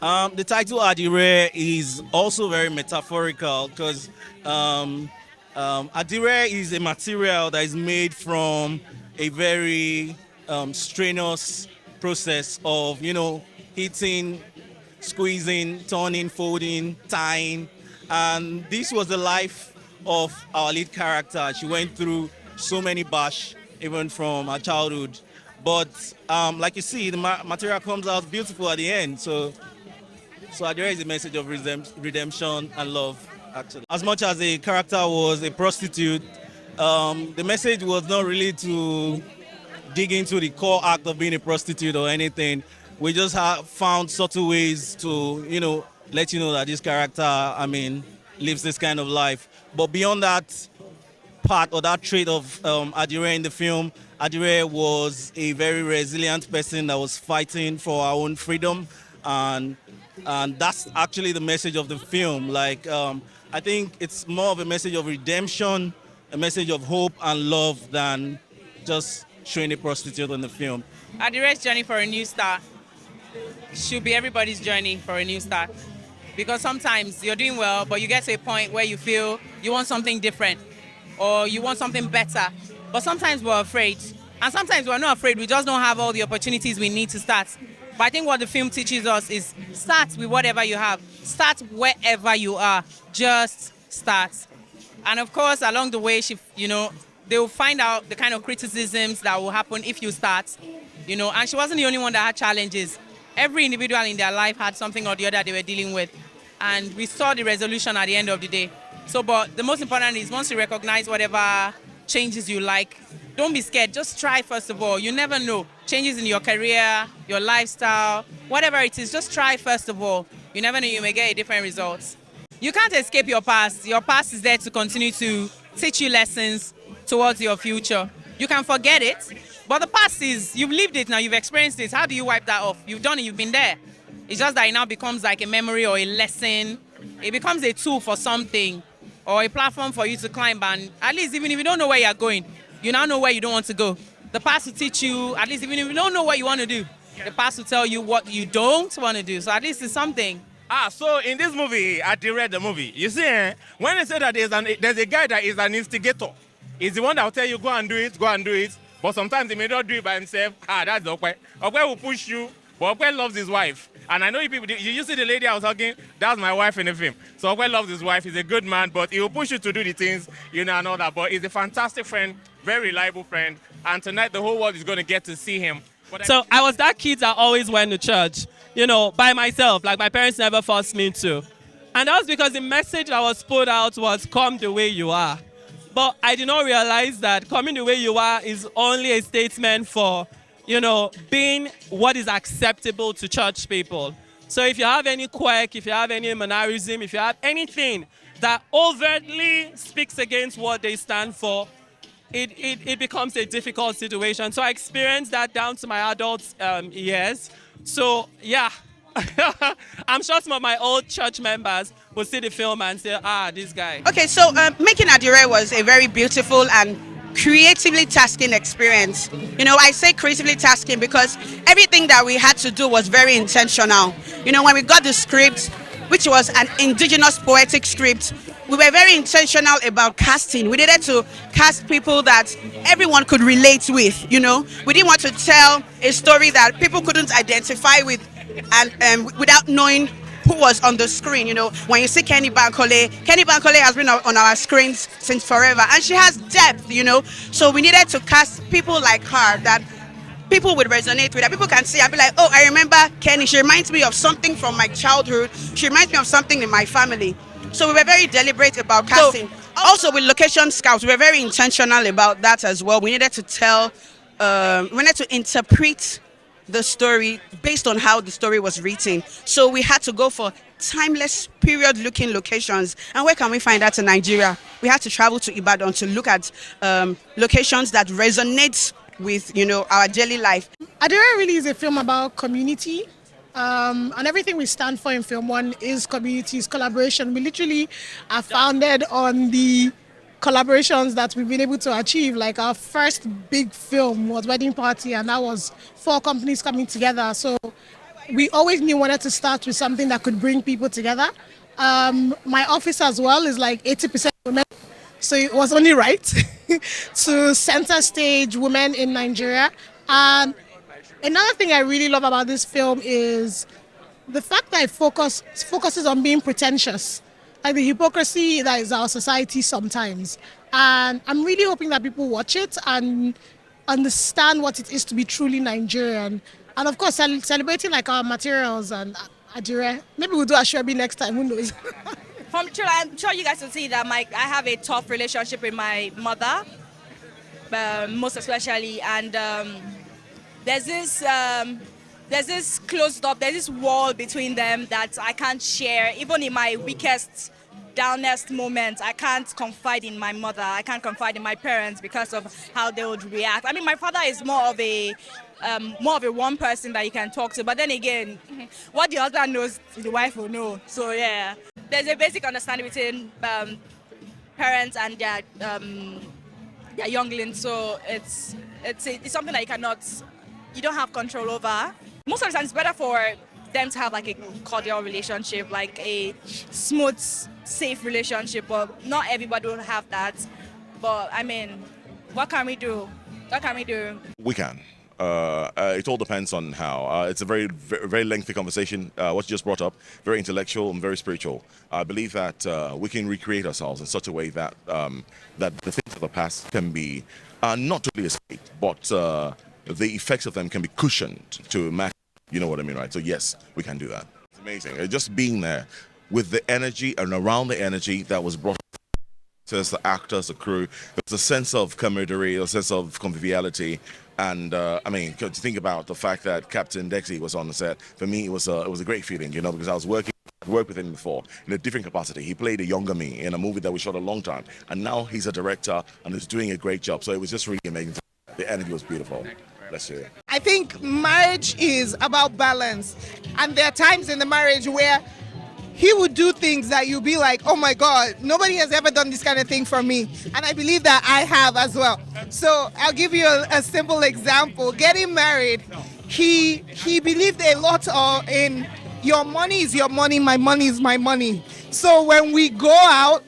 The title Adire is also very metaphorical because Adire is a material that is made from a very strenuous process of, heating, squeezing, turning, folding, tying. And this was the life of our lead character. She went through so many bash, even from her childhood. But like you see, the material comes out beautiful at the end. So Adire is a message of redemption and love, actually. As much as the character was a prostitute, the message was not really to dig into the core act of being a prostitute or anything. We just found subtle ways to, let you know that this character, lives this kind of life. But beyond that part or that trait of Adire in the film, Adire was a very resilient person that was fighting for our own freedom, and that's actually the message of the film. I think it's more of a message of redemption, a message of hope and love than just showing a prostitute in the film. Adire's journey for a new start should be everybody's journey for a new start. Because sometimes you're doing well, but you get to a point where you feel you want something different or you want something better. But sometimes we're afraid. And sometimes we're not afraid. We just don't have all the opportunities we need to start. But I think what the film teaches us is start with whatever you have. Start wherever you are. Just start. And of course, along the way, they will find out the kind of criticisms that will happen if you start. And she wasn't the only one that had challenges. Every individual in their life had something or the other they were dealing with. And we saw the resolution at the end of the day. But the most important is once you recognize whatever changes you like, don't be scared. Just try first of all. You never know. Changes in your career, your lifestyle, whatever it is, just try first of all. You never know, you may get a different result. You can't escape your past. Your past is there to continue to teach you lessons towards your future. You can forget it, but the past is, you've lived it now, you've experienced it. How do you wipe that off? You've done it, you've been there. It's just that it now becomes like a memory or a lesson. It becomes a tool for something or a platform for you to climb, and at least even if you don't know where you're going, you now know where you don't want to go. The past will teach you, at least even if you don't know what you want to do, the past will tell you what you don't want to do. So at least it's something. So in this movie, I read the movie. You see, when they say that there's a guy that is an instigator, he's the one that will tell you, go and do it. But sometimes he may not do it by himself. That's Okwe. Okwe will push you, but Okwe loves his wife. And I know you people, you see the lady I was talking, that's my wife in the film. So Okwe loves his wife, he's a good man, but he will push you to do the things, and all that. But he's a fantastic friend, very reliable friend. And tonight the whole world is going to get to see him. So I was that kid that always went to church, by myself. Like my parents never forced me to. And that was because the message that was put out was come the way you are. But I did not realize that coming the way you are is only a statement for, being what is acceptable to church people. So if you have any quirk, if you have any mannerism, if you have anything that overtly speaks against what they stand for, it becomes a difficult situation. So I experienced that down to my adult years. So, yeah, I'm sure some of my old church members will see the film and say, this guy. Okay, so making Adire was a very beautiful and creatively tasking experience. I say creatively tasking because everything that we had to do was very intentional. When we got the script, which was an indigenous poetic script, we were very intentional about casting. We needed to cast people that everyone could relate with, We didn't want to tell a story that people couldn't identify with and without knowing who was on the screen. When you see Kehinde Bankole has been on our screens since forever, and she has depth, So we needed to cast people like her that people would resonate with, that people can see and be like, oh, I remember Kenny. She reminds me of something from my childhood. She reminds me of something in my family. So we were very deliberate about casting. Also with location scouts, we were very intentional about that as well. We needed to we needed to interpret the story based on how the story was written. So we had to go for timeless, period-looking locations. And where can we find that in Nigeria? We had to travel to Ibadan to look at locations that resonate with, our daily life. Adire really is a film about community. And everything we stand for in Film One is communities, collaboration. We literally are founded on the collaborations that we've been able to achieve. Like our first big film was Wedding Party, and that was 4 companies coming together. So we always knew we wanted to start with something that could bring people together. My office as well is like 80% women, so it was only right to center stage women in Nigeria. And another thing I really love about this film is the fact that it focuses on being pretentious, like the hypocrisy that is our society sometimes. And I'm really hoping that people watch it and understand what it is to be truly Nigerian. And of course, celebrating like our materials and Adire. Maybe we'll do Ashwebi next time, who knows? I'm sure you guys will see that I have a tough relationship with my mother, most especially. And there's this closed up, there's this wall between them that I can't share. Even in my weakest, downest moments, I can't confide in my mother. I can't confide in my parents because of how they would react. I mean, my father is more of a one person that you can talk to. But then again, what the husband knows, the wife will know. So yeah, there's a basic understanding between parents and their younglings. So it's something that you don't have control over. Most of the time, it's better for them to have like a cordial relationship, like a smooth, safe relationship. But not everybody will have that. But I mean, what can we do? What can we do? We can. It all depends on how. It's a very, very lengthy conversation. What you just brought up, very intellectual and very spiritual. I believe that we can recreate ourselves in such a way that that the things of the past can be not totally escaped, but the effects of them can be cushioned to match. You know what I mean, right? So yes, we can do that. It's amazing. Just being there with the energy and around the energy that was brought. There's the actors, the crew. There's a sense of camaraderie, a sense of conviviality. And I mean, to think about the fact that Captain Dexy was on the set, for me, it was a great feeling, you know, because I was worked with him before in a different capacity. He played a younger me in a movie that we shot a long time. And now he's a director and is doing a great job. So it was just really amazing. The energy was beautiful. Bless you. I think marriage is about balance. And there are times in the marriage where he would do things that you'll be like, oh my God, nobody has ever done this kind of thing for me. And I believe that I have as well. So I'll give you a simple example. Getting married, he believed a lot in your money is your money, my money is my money. So when we go out,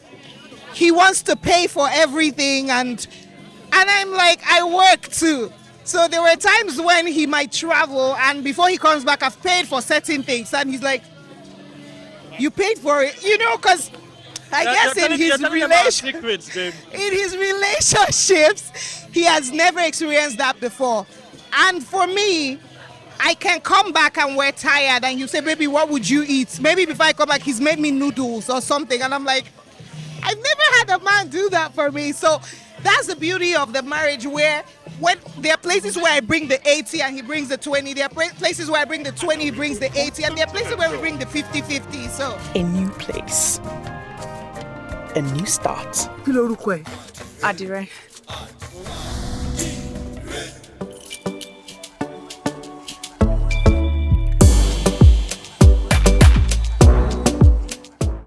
he wants to pay for everything. And I'm like, I work too. So there were times when he might travel and before he comes back, I've paid for certain things. And he's like, you paid for it, you know, because I guess in his relationships, he has never experienced that before. And for me, I can come back and we're tired and you say, baby, what would you eat? Maybe before I come back, he's made me noodles or something. And I'm like, I've never had a man do that for me. So that's the beauty of the marriage where when there are places where I bring the 80 and he brings the 20. There are places where I bring the 20, he brings the 80. And there are places where we bring the 50-50. So a new place. A new start. Adire.